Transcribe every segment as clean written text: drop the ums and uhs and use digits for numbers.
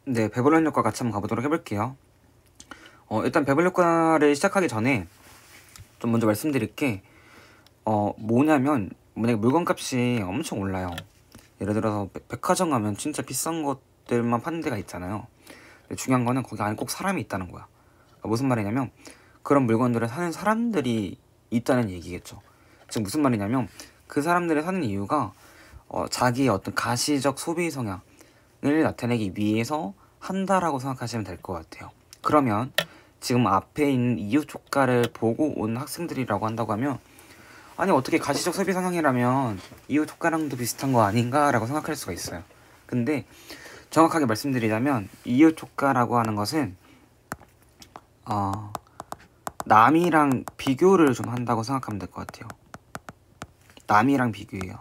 네, 배불런 효과 같이 한번 가보도록 해볼게요. 일단 배불 효과를 시작하기 전에 좀 먼저 말씀드릴 게 뭐냐면 만약에 물건값이 엄청 올라요. 예를 들어서 백화점 가면 진짜 비싼 것들만 파는 데가 있잖아요. 근데 중요한 거는 거기 안에 꼭 사람이 있다는 거야. 그러니까 무슨 말이냐면 그런 물건들을 사는 사람들이 있다는 얘기겠죠. 즉 무슨 말이냐면 그 사람들이 사는 이유가 자기의 어떤 가시적 소비 성향을 나타내기 위해서 한다라고 생각하시면 될 것 같아요. 그러면 지금 앞에 있는 이웃 효과를 보고 온 학생들이라고 한다고 하면 아니 어떻게 가시적 소비 성향이라면 이웃 효과랑도 비슷한 거 아닌가 라고 생각할 수가 있어요. 근데 정확하게 말씀드리자면 이웃 효과라고 하는 것은 남이랑 비교를 좀 한다고 생각하면 될 것 같아요. 남이랑 비교해요.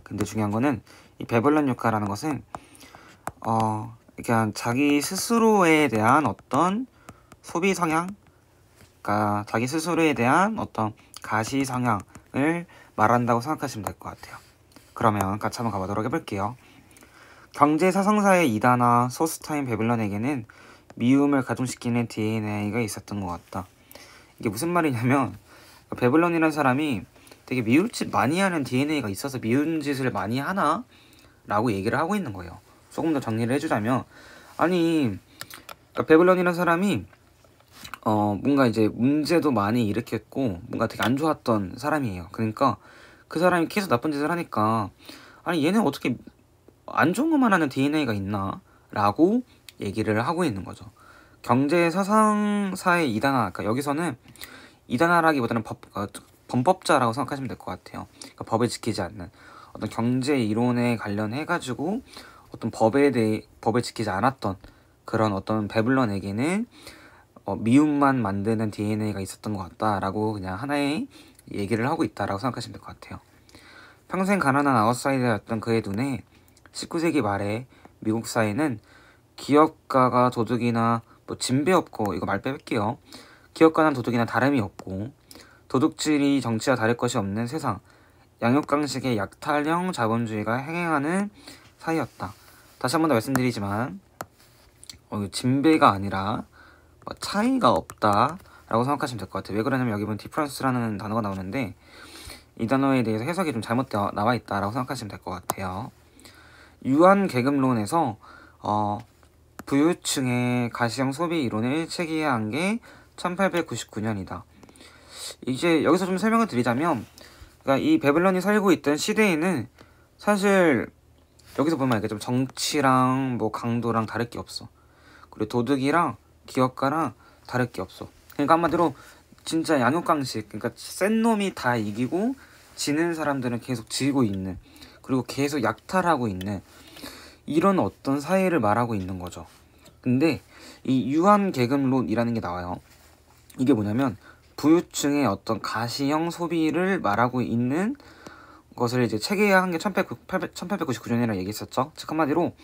근데 중요한 거는 이 베벌런 효과라는 것은 그냥 자기 스스로에 대한 어떤 소비 성향, 그러니까 자기 스스로에 대한 어떤 가시 성향을 말한다고 생각하시면 될 것 같아요. 그러면 같이 한번 가보도록 해볼게요. 경제 사상사의 이다나 소스타인 베블런에게는 미움을 가중시키는 DNA가 있었던 것 같다. 이게 무슨 말이냐면 베블런이라는 사람이 되게 미울 짓 많이 하는 DNA가 있어서 미운 짓을 많이 하나? 라고 얘기를 하고 있는 거예요. 조금 더 정리를 해주자면 아니 베블런이라는 사람이 뭔가 이제 문제도 많이 일으켰고 뭔가 되게 안 좋았던 사람이에요. 그러니까 그 사람이 계속 나쁜 짓을 하니까 아니 얘는 어떻게 안 좋은 것만 하는 DNA가 있나? 라고 얘기를 하고 있는 거죠. 경제 사상사의 이단화, 그러니까 여기서는 이단화라기보다는 범법자라고 생각하시면 될 것 같아요. 그러니까 법을 지키지 않는 어떤 경제 이론에 관련해가지고 어떤 법을 지키지 않았던 그런 어떤 베블런에게는 미움만 만드는 DNA가 있었던 것 같다라고 그냥 하나의 얘기를 하고 있다라고 생각하시면 될 것 같아요. 평생 가난한 아웃사이더였던 그의 눈에 19세기 말에 미국 사회는 기업가가 도둑이나 진배 없고 이거 말 빼볼게요. 기업가는 도둑이나 다름이 없고 도둑질이 정치와 다를 것이 없는 세상, 양육강식의 약탈형 자본주의가 행행하는 사이였다. 다시 한 번 더 말씀드리지만 진배가 아니라 차이가 없다라고 생각하시면 될 것 같아요. 왜 그러냐면 여기 보면 디퍼런스라는 단어가 나오는데 이 단어에 대해서 해석이 좀 잘못 나와 있다라고 생각하시면 될 것 같아요. 유한계급론에서 부유층의 가시형 소비 이론을 체계한 게 1899년이다. 이제 여기서 좀 설명을 드리자면 그러니까 이 베블런이 살고 있던 시대에는 사실 여기서 보면 알겠지만 정치랑 강도랑 다를 게 없어. 그리고 도둑이랑 기업가랑 다를 게 없어. 그러니까 한마디로 진짜 양육강식, 그러니까 센 놈이 다 이기고 지는 사람들은 계속 지고 있는, 그리고 계속 약탈하고 있는 이런 어떤 사회를 말하고 있는 거죠. 근데 이 유한계급론이라는 게 나와요. 이게 뭐냐면 부유층의 어떤 가시형 소비를 말하고 있는 것을 이제 체계화한 게 1899년이라고 얘기했었죠. 즉 한마디로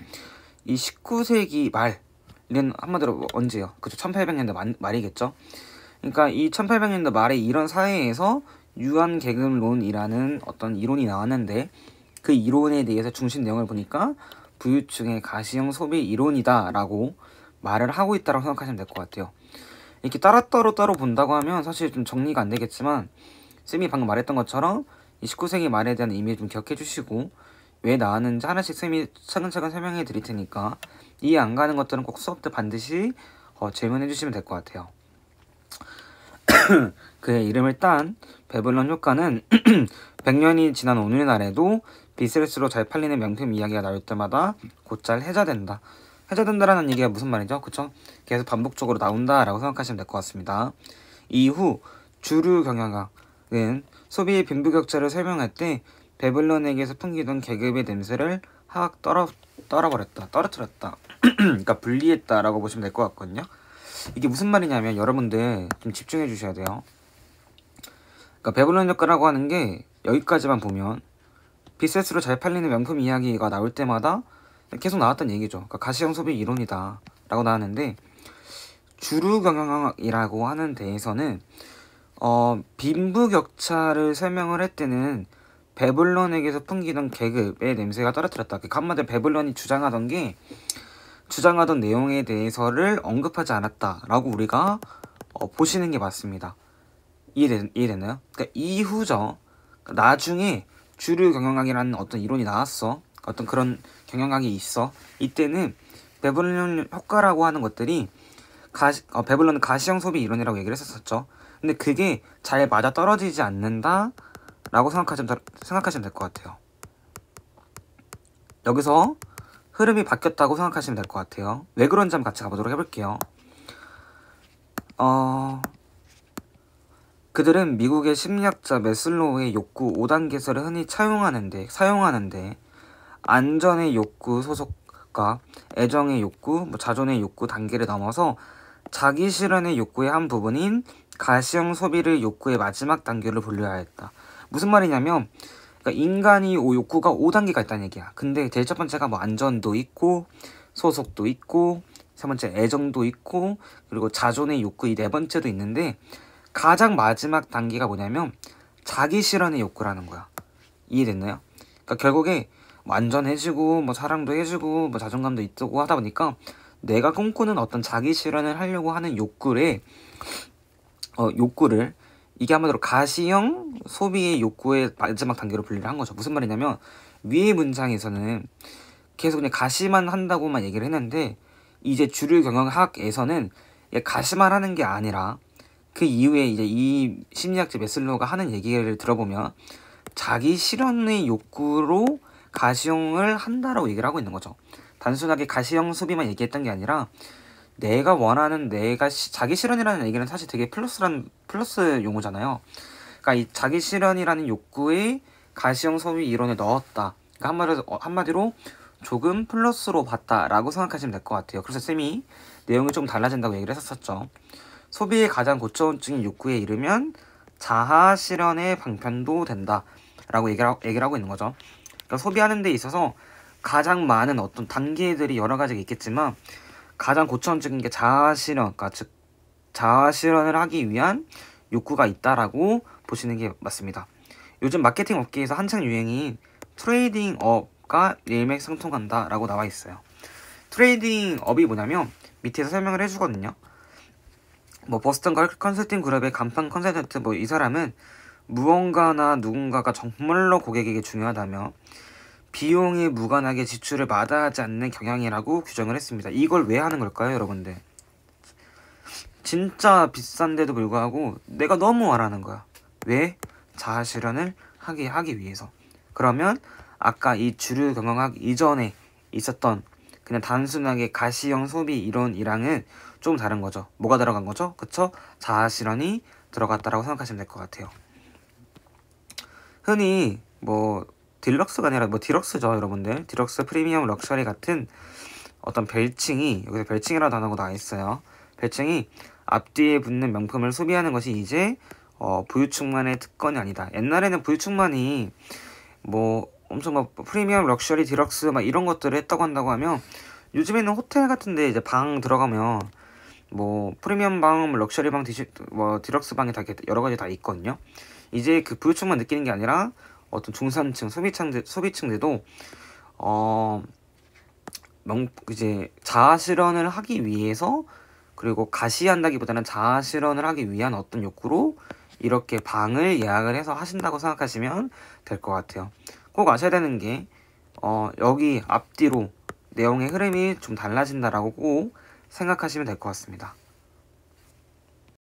이 19세기 말은 한마디로 언제요? 그죠? 1800년대 말이겠죠. 그러니까 이 1800년대 말에 이런 사회에서 유한계급론이라는 어떤 이론이 나왔는데 그 이론에 대해서 중심 내용을 보니까 부유층의 가시형 소비 이론이다라고 말을 하고 있다고 생각하시면 될 것 같아요. 이렇게 따로 본다고 하면 사실 좀 정리가 안 되겠지만 쌤이 방금 말했던 것처럼 이 19세기 말에 대한 의미 좀 기억해 주시고 왜 나왔는지 하나씩 쌤이 차근차근 설명해 드릴 테니까 이해 안 가는 것들은 꼭 수업 때 반드시 질문해 주시면 될 것 같아요. 그의 이름을 딴 베블런 효과는 100년이 지난 오늘날에도 비즈니스로 잘 팔리는 명품 이야기가 나올 때마다 곧잘 해자된다. 해자된다라는 얘기가 무슨 말이죠? 그쵸? 계속 반복적으로 나온다라고 생각하시면 될 것 같습니다. 이후 주류 경영학은 소비의 빈부격차를 설명할 때 베블런에게서 풍기던 계급의 냄새를 확 떨어뜨렸다. 그러니까 분리했다라고 보시면 될 것 같거든요. 이게 무슨 말이냐면 여러분들 좀 집중해 주셔야 돼요. 그러니까 베블런 효과라고 하는 게 여기까지만 보면 비세스로 잘 팔리는 명품 이야기가 나올 때마다 계속 나왔던 얘기죠. 그러니까 가시형 소비 이론이다 라고 나왔는데 주류 경영학이라고 하는 데에서는 빈부격차를 설명을 할 때는 베블런에게서 풍기던 계급의 냄새가 떨어뜨렸다. 그 한마디로 베블런이 주장하던 게 주장하던 내용에 대해서를 언급하지 않았다라고 우리가 보시는 게 맞습니다. 이해되나요? 그러니까 이후죠. 그러니까 나중에 주류 경영학이라는 어떤 이론이 나왔어. 어떤 그런 경영학이 있어. 이때는 베블런 효과라고 하는 것들이 베블런은 가시형 소비 이론이라고 얘기를 했었죠. 근데 그게 잘 맞아 떨어지지 않는다라고 생각하시면 될 것 같아요. 여기서 흐름이 바뀌었다고 생각하시면 될 것 같아요. 왜 그런지 한번 같이 가보도록 해볼게요. 그들은 미국의 심리학자 매슬로우의 욕구 5단계설을 흔히 사용하는데 안전의 욕구 소속과 애정의 욕구, 자존의 욕구 단계를 넘어서 자기 실현의 욕구의 한 부분인 가시형 소비를 욕구의 마지막 단계로 분류하였다. 무슨 말이냐면 그러니까 인간이 욕구가 5단계가 있다는 얘기야. 근데 제일 첫 번째가 안전도 있고 소속도 있고 세 번째 애정도 있고 그리고 자존의 욕구 이 네 번째도 있는데 가장 마지막 단계가 뭐냐면 자기 실현의 욕구라는 거야. 이해됐나요? 그러니까 결국에 안전해지고 사랑도 해주고 자존감도 있고 하다 보니까 내가 꿈꾸는 어떤 자기 실현을 하려고 하는 욕구를 이게 한마디로 가시형 소비의 욕구의 마지막 단계로 분리를 한 거죠. 무슨 말이냐면 위의 문장에서는 계속 그냥 가시만 한다고만 얘기를 했는데 이제 주류 경영학에서는 가시만 하는 게 아니라 그 이후에 이제 이 심리학자 매슬로우가 하는 얘기를 들어보면 자기 실현의 욕구로 가시형을 한다라고 얘기를 하고 있는 거죠. 단순하게 가시형 소비만 얘기했던 게 아니라 내가 원하는 자기 실현이라는 얘기는 사실 되게 플러스 용어잖아요. 그러니까 이 자기 실현이라는 욕구에 가시형 소비 이론을 넣었다. 그러니까 한마디로 조금 플러스로 봤다라고 생각하시면 될 것 같아요. 그래서 쌤이 내용이 좀 달라진다고 얘기를 했었죠. 소비의 가장 고차원적인 욕구에 이르면 자아 실현의 방편도 된다라고 얘기를 하고 있는 거죠. 그러니까 소비하는 데 있어서 가장 많은 어떤 단계들이 여러 가지가 있겠지만 가장 고차원적인 게 자아 실현, 그러니까 즉 자아 실현을 하기 위한 욕구가 있다라고 보시는 게 맞습니다. 요즘 마케팅 업계에서 한창 유행인 트레이딩 업가 일맥상통한다라고 나와 있어요. 트레이딩 업이 뭐냐면 밑에서 설명을 해주거든요. 버스턴 컨설팅 그룹의 간판 컨설턴트 이 사람은 무언가나 누군가가 정말로 고객에게 중요하다며 비용이 무관하게 지출을 마다하지 않는 경향이라고 규정을 했습니다. 이걸 왜 하는 걸까요, 여러분들? 진짜 비싼데도 불구하고 내가 너무 원하는 거야. 왜? 자아 실현을 하기 위해서. 그러면 아까 이 주류 경영학 이전에 있었던 그냥 단순하게 가시형 소비 이론이랑은 좀 다른 거죠. 뭐가 들어간 거죠? 그쵸? 자아 실현이 들어갔다라고 생각하시면 될 것 같아요. 흔히 딜럭스가 아니라 디럭스죠, 여러분들. 디럭스, 프리미엄, 럭셔리 같은 어떤 별칭이 여기서 별칭이라는 단어가 나와 있어요. 별칭이 앞뒤에 붙는 명품을 소비하는 것이 이제 부유층만의 특권이 아니다. 옛날에는 부유층만이 엄청 프리미엄, 럭셔리, 디럭스 이런 것들을 했다고 한다고 하면 요즘에는 호텔 같은데 이제 방 들어가면 프리미엄 방, 럭셔리 방, 디럭스 방이 다 여러 가지 다 있거든요. 이제 그 부유층만 느끼는 게 아니라 어떤 중산층, 소비층들도 이제 자아 실현을 하기 위해서 그리고 가시한다기보다는 자아 실현을 하기 위한 어떤 욕구로 이렇게 방을 예약을 해서 하신다고 생각하시면 될 것 같아요. 꼭 아셔야 되는 게 여기 앞뒤로 내용의 흐름이 좀 달라진다라고 꼭 생각하시면 될 것 같습니다.